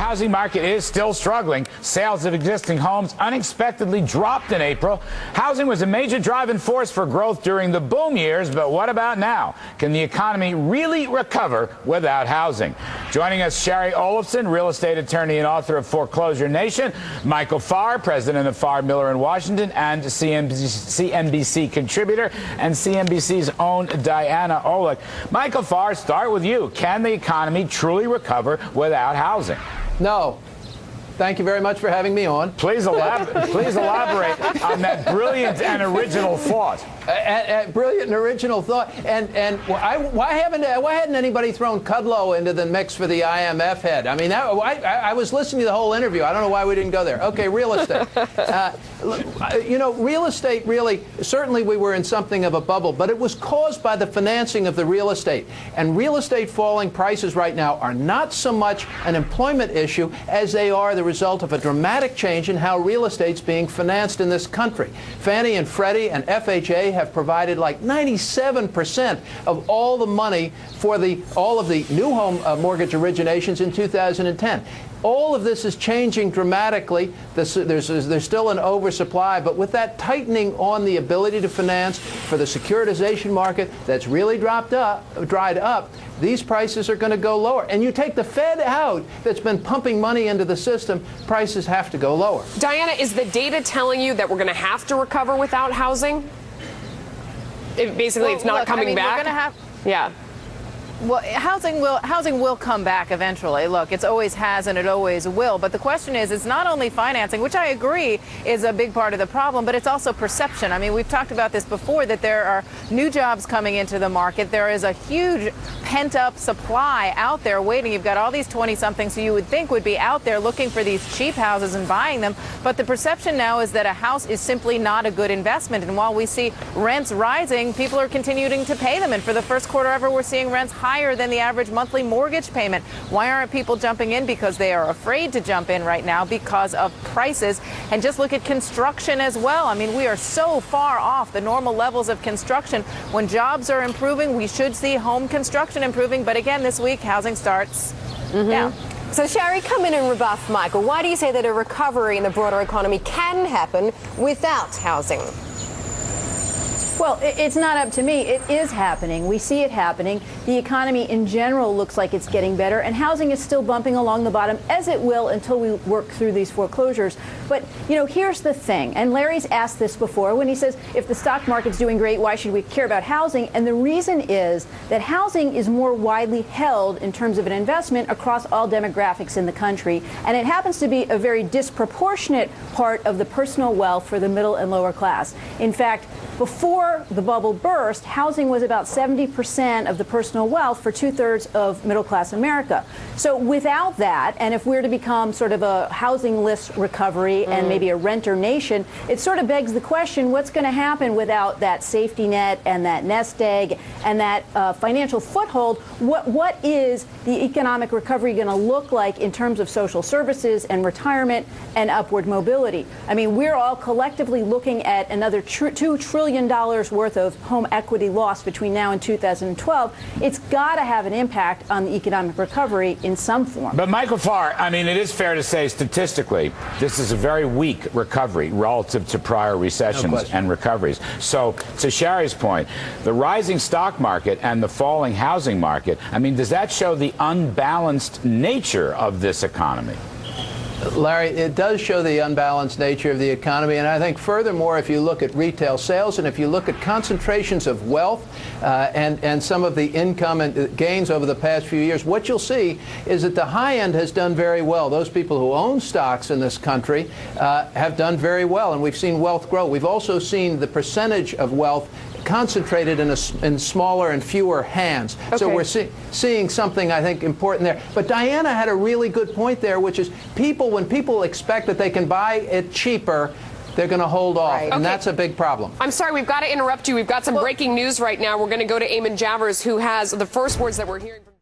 housing market is still struggling. Sales of existing homes unexpectedly dropped in April. Housing was a major driving force for growth during the boom years, but what about now? Can the economy really recover without housing? Joining us, Shari Olefson, real estate attorney and author of Foreclosure Nation, Michael Farr, president of Farr Miller in Washington, and CNBC contributor, and CNBC's own Diana Olick. Michael Farr, start with you. Can the economy truly recover without housing? No. Thank you very much for having me on. Please elaborate on that brilliant and original thought. Brilliant and original thought. And why hadn't anybody thrown Kudlow into the mix for the IMF head? I mean, I was listening to the whole interview. I don't know why we didn't go there. Okay, real estate. Real estate really, certainly we were in something of a bubble, but it was caused by the financing of the real estate. And real estate falling prices right now are not so much an employment issue as they are the result of a dramatic change in how real estate's being financed in this country. Fannie and Freddie and FHA have provided like 97% of all the money for all of the new home mortgage originations in 2010. All of this is changing dramatically. There's still an oversupply, but with that tightening on the ability to finance for the securitization market that's really dried up, these prices are going to go lower. And you take the Fed out that's been pumping money into the system, prices have to go lower. Diana, is the data telling you that we're going to have to recover without housing? It's not coming back? We're going to have... Yeah. Well, housing will come back eventually. Look, it always has and it always will. But the question is, it's not only financing, which I agree is a big part of the problem, but it's also perception. I mean, we've talked about this before, that there are new jobs coming into the market. There is a huge pent-up supply out there waiting. You've got all these 20-somethings who you would think would be out there looking for these cheap houses and buying them. But the perception now is that a house is simply not a good investment. And while we see rents rising, people are continuing to pay them. And for the first quarter ever, we're seeing rents higher than the average monthly mortgage payment. Why aren't people jumping in? Because they are afraid to jump in right now because of prices. And just look at construction as well. I mean, we are so far off the normal levels of construction. When jobs are improving, we should see home construction improving. But again, this week, housing starts down. So, Shari, come in and rebuff Michael. Why do you say that a recovery in the broader economy can happen without housing? Well, it's not up to me. It is happening. We see it happening. The economy in general looks like it's getting better, and housing is still bumping along the bottom, as it will until we work through these foreclosures. But, here's the thing, and Larry's asked this before when he says, if the stock market's doing great, why should we care about housing? And the reason is that housing is more widely held in terms of an investment across all demographics in the country, and it happens to be a very disproportionate part of the personal wealth for the middle and lower class. In fact, before the bubble burst, housing was about 70% of the personal wealth for 2/3 of middle-class America. So without that, and if we're to become sort of a housing-less recovery and maybe a renter nation, it sort of begs the question, what's going to happen without that safety net and that nest egg and that financial foothold? What is the economic recovery going to look like in terms of social services and retirement and upward mobility? I mean, we're all collectively looking at another $2 trillion worth of home equity loss between now and 2012. It's got to have an impact on the economic recovery in some form. But Michael Farr, I mean, it is fair to say statistically, this is a very weak recovery relative to prior recessions and recoveries. So to Shari's point, the rising stock market and the falling housing market, I mean, does that show the unbalanced nature of this economy? Larry, it does show the unbalanced nature of the economy, and I think furthermore, if you look at retail sales and if you look at concentrations of wealth and some of the income and gains over the past few years, what you'll see is that the high end has done very well. Those people who own stocks in this country have done very well, and we've seen wealth grow. We've also seen the percentage of wealth concentrated in smaller and fewer hands. Okay. So we're seeing something, I think, important there. But Diana had a really good point there, which is when people expect that they can buy it cheaper, they're going to hold off, and that's a big problem. I'm sorry, we've got to interrupt you. We've got some breaking news right now. We're going to go to Eamon Javers, who has the first words that we're hearing from